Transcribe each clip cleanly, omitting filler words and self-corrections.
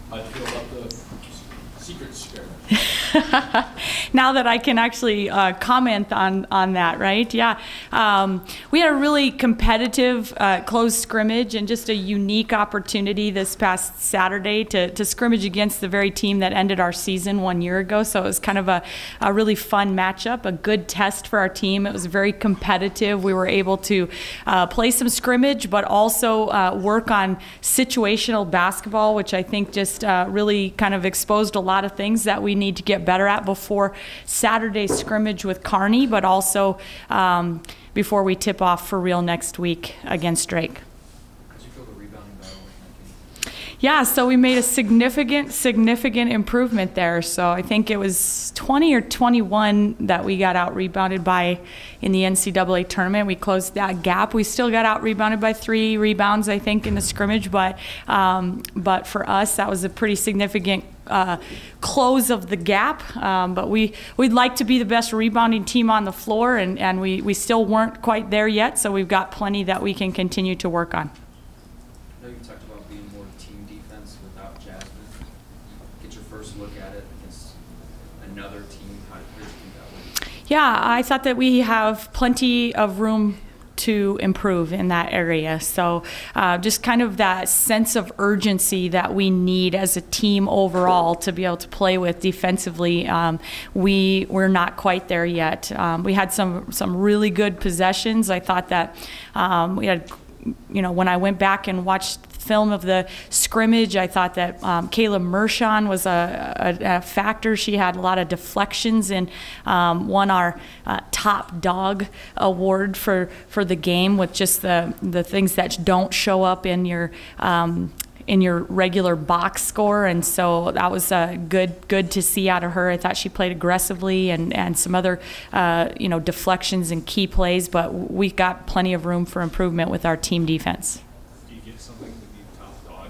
How do you feel about the secret scrimmage? Now that I can actually comment on that, right? Yeah. We had a really competitive closed scrimmage and just a unique opportunity this past Saturday to scrimmage against the very team that ended our season 1 year ago. So it was kind of a really fun matchup, a good test for our team. It was very competitive. We were able to play some scrimmage, but also work on situational basketball, which I think just really kind of exposed a lot of things that we need to get better at before Saturday's scrimmage with Kearney, but also before we tip off for real next week against Drake. How did you feel the rebounding battle in that game? Yeah, so we made a significant improvement there. So I think it was 20 or 21 that we got out rebounded by in the NCAA tournament. We closed that gap. We still got out rebounded by 3 rebounds, I think, in the scrimmage, but for us, that was a pretty significant close of the gap. But we'd like to be the best rebounding team on the floor, and we still weren't quite there yet, so we've got plenty that we can continue to work on. I know you talked about being more team defense without Jasmine. Get your first look at it against another team. How did you think that went? Yeah, I thought that we have plenty of room to improve in that area. So just kind of that sense of urgency that we need as a team overall to be able to play with defensively, we're not quite there yet. We had some really good possessions. I thought that we had, when I went back and watched film of the scrimmage, I thought that Kayla Mershon was a factor. She had a lot of deflections and won our top dog award for the game with just the things that don't show up in your regular box score, and so that was good to see out of her. I thought she played aggressively and some other deflections and key plays, but we got plenty of room for improvement with our team defense. Do you get something to be top dog?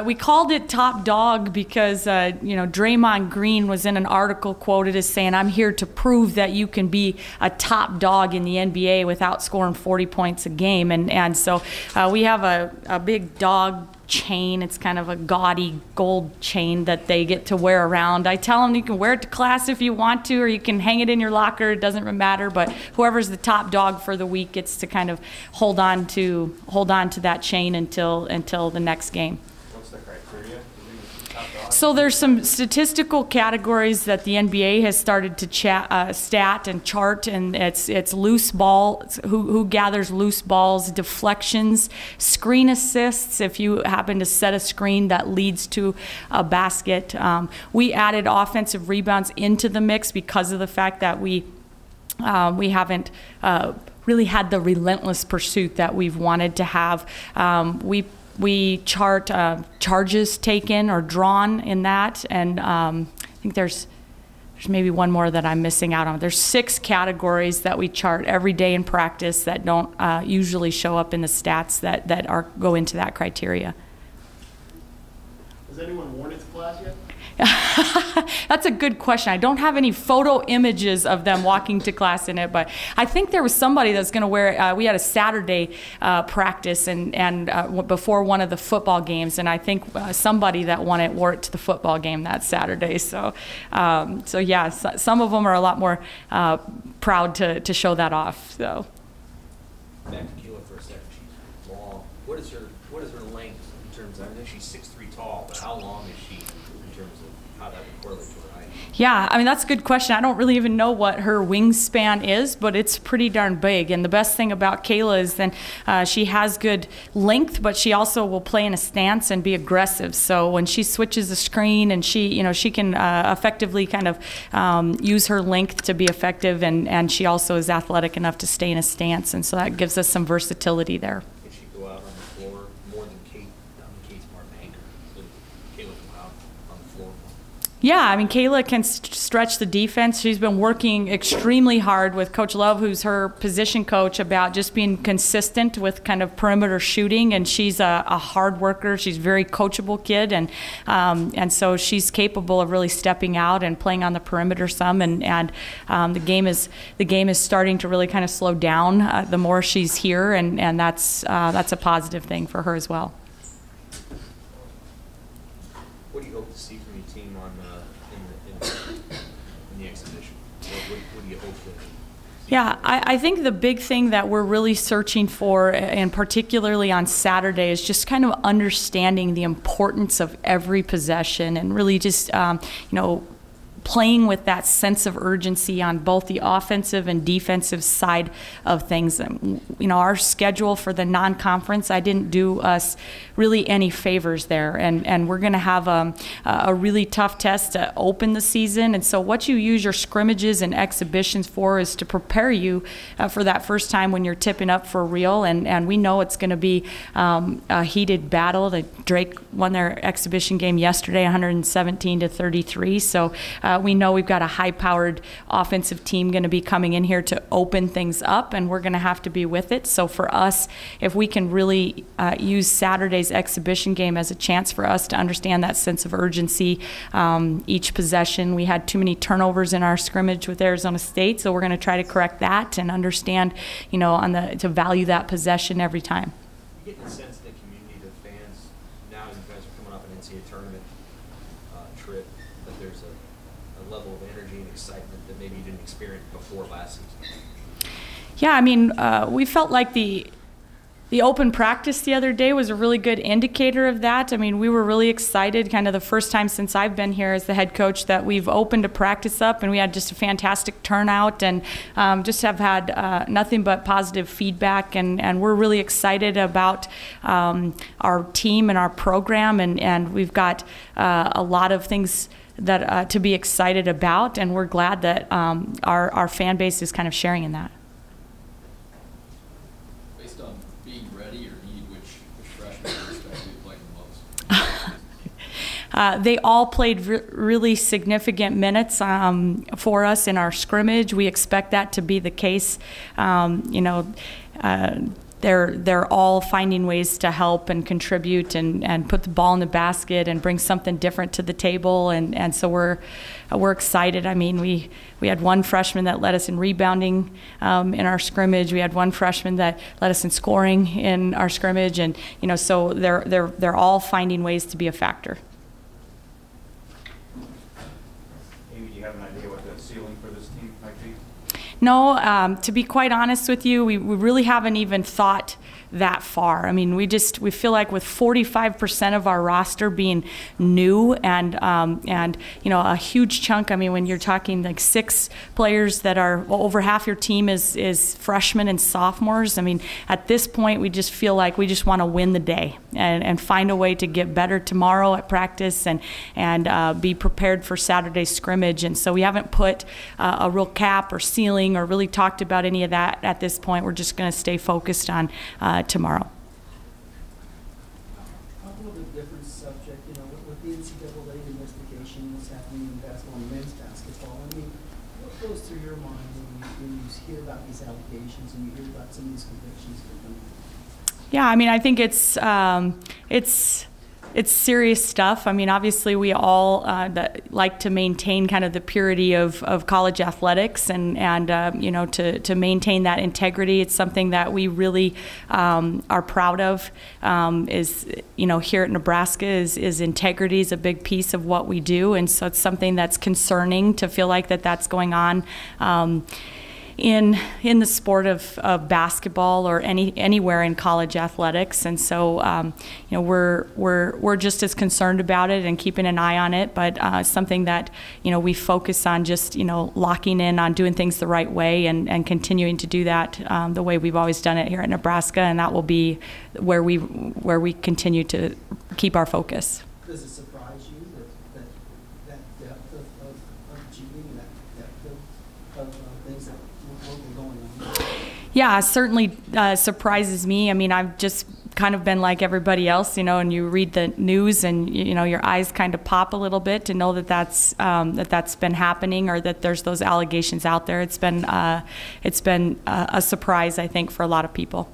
We called it top dog because Draymond Green was in an article quoted as saying, "I'm here to prove that you can be a top dog in the NBA without scoring 40 points a game," and so we have a big dog chain. It's kind of a gaudy gold chain that they get to wear around. I tell them you can wear it to class if you want to, or you can hang it in your locker. It doesn't matter. But whoever's the top dog for the week gets to kind of hold on to that chain until the next game. What's the criteria? So there's some statistical categories that the NBA has started to stat and chart, and it's loose ball, who gathers loose balls, deflections, screen assists, if you happen to set a screen that leads to a basket. We added offensive rebounds into the mix because of the fact that we haven't really had the relentless pursuit that we've wanted to have. We chart charges taken or drawn in that, and I think there's maybe one more that I'm missing out on. There's 6 categories that we chart every day in practice that don't usually show up in the stats that go into that criteria. Has anyone worn it to class yet? That's a good question. I don't have any photo images of them walking to class in it, but I think there was somebody that's going to wear it. We had a Saturday practice and before one of the football games, and I think somebody that won it wore it to the football game that Saturday. So yeah, some of them are a lot more proud to show that off. So. Back to Kayla for a second. She's long. What is her length in terms of, I know she's 6'3" tall, but how long is she in terms of how that would correlate to her height? Yeah, I mean, that's a good question. I don't really even know what her wingspan is, but it's pretty darn big. And the best thing about Kayla is then she has good length, but she also will play in a stance and be aggressive. So when she switches the screen, and she can effectively kind of use her length to be effective, and she also is athletic enough to stay in a stance, and so that gives us some versatility there. Can she go out on the floor more than Kate? Kate's more of an anchor. So Kayla go out on the floor. Yeah, I mean, Kayla can stretch the defense. She's been working extremely hard with Coach Love, who's her position coach, about just being consistent with kind of perimeter shooting. And she's a hard worker. She's a very coachable kid, and so she's capable of really stepping out and playing on the perimeter some. And the game is starting to really kind of slow down the more she's here, and that's a positive thing for her as well. team on in the exhibition? What do you hope to? Yeah, I think the big thing that we're really searching for, and particularly on Saturday, is just kind of understanding the importance of every possession and really just, playing with that sense of urgency on both the offensive and defensive side of things. Our schedule for the non-conference, I didn't do us really any favors there, and we're going to have a really tough test to open the season. And so what you use your scrimmages and exhibitions for is to prepare you for that first time when you're tipping up for real, and we know it's going to be a heated battle. Drake won their exhibition game yesterday, 117-33, so we know we've got a high-powered offensive team going to be coming in here to open things up, and we're going to have to be with it. So for us, if we can really use Saturday's exhibition game as a chance for us to understand that sense of urgency, each possession. We had too many turnovers in our scrimmage with Arizona State, so we're going to try to correct that and understand, to value that possession every time. You get the sense in the community, the fans, now you guys are coming up an NCAA tournament trip, that there's a level of energy and excitement that maybe you didn't experience before last season? Yeah, we felt like the open practice the other day was a really good indicator of that. We were really excited, kind of the first time since I've been here as the head coach, that we've opened a practice up, and we had just a fantastic turnout, and just have had nothing but positive feedback, and we're really excited about our team and our program, and we've got a lot of things that to be excited about, and we're glad that our fan base is kind of sharing in that. Based on being ready or need, which freshmen do you expect to be playing the most? They all played really significant minutes for us in our scrimmage. We expect that to be the case. They're all finding ways to help and contribute and put the ball in the basket and bring something different to the table, and so we're excited. We had one freshman that led us in rebounding in our scrimmage. We had one freshman that led us in scoring in our scrimmage, and so they're all finding ways to be a factor. Amy, do you have an idea what the ceiling for this team might be? No, to be quite honest with you, we really haven't even thought that far. We feel like with 45% of our roster being new and a huge chunk. When you're talking like 6 players that are over half your team is freshmen and sophomores. At this point, we just feel like we just want to win the day and find a way to get better tomorrow at practice and be prepared for Saturday's scrimmage. And so we haven't put a real cap or ceiling or really talked about any of that at this point. We're just going to stay focused on tomorrow. A little bit different subject, with the NCAA investigation, what's happening in basketball and men's basketball. What goes through your mind when you hear about these allegations and you hear about some of these convictions that are coming? Yeah, I think it's serious stuff. Obviously we all that like to maintain kind of the purity of college athletics and to maintain that integrity. It's something that we really are proud of. Is here at Nebraska is integrity is a big piece of what we do, and so it's something that's concerning to feel like that's going on. In the sport of basketball or anywhere in college athletics, and so we're just as concerned about it and keeping an eye on it, but something that we focus on just locking in on doing things the right way and continuing to do that the way we've always done it here at Nebraska, and that will be where we continue to keep our focus. Does it surprise you that depth of cheating and that depth of things that were going on? Yeah, it certainly surprises me. I've just kind of been like everybody else, and you read the news and your eyes kind of pop a little bit to know that's been happening or that there's those allegations out there. It's been a surprise, I think, for a lot of people.